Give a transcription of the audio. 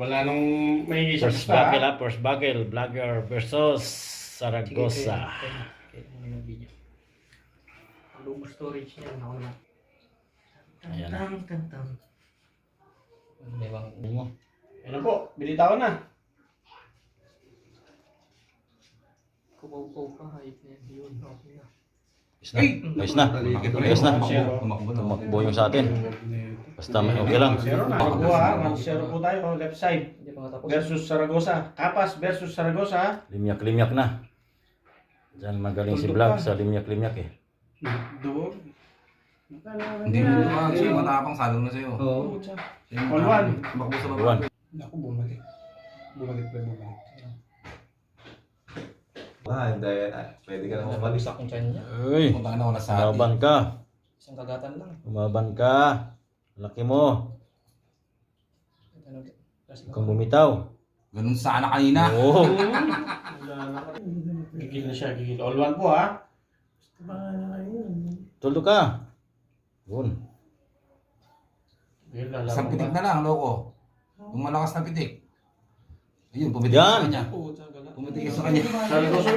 Wala nung may isang First basta. buckle, first buckle. Vlogger versus Saragosa. Kaya mo yung video. Logo storage niya. Ako na. Ayan na. Tam. May bang... Mo. Ano po, binitawan na. Kumaw-kumaw pa. Hayop na yan. Yun. Okay na. Ayos na. Ayos na. Tumakbo yung sa atin. Basta may okay lang. 1-0 na. Pagkuha ha, 1-0 po tayo. Left side Hindi pa nga tapos. versus Saragosa. Kapas versus Saragosa. Limyak-limyak na. Diyan magaling si Vlog sa limyak-limyak eh. Doon. Hindi mo naman siya matapang salong na sa'yo. Oo. All one. Tumakbo sa baba. Iwan. Ako bumalik. Bumalik. Hindi. Pwede ka naman umalis. Nabagis akong tiyan niya. Uy. Punta ka na wala sa atin. Umaban ka. Isang kagatan lang. Umaban ka. Laki mo. Ano, Kung bumitaw. Ganun sana kanina. Oo. Gigil na siya, gigil. All one po ha. Tuldo ka. Yun. Gigil na Isang pitik na lang, loko. Kung malakas na pitik. Ayun, pumitik Yan. sa kanya. Pumitik sa kanya. Saragosa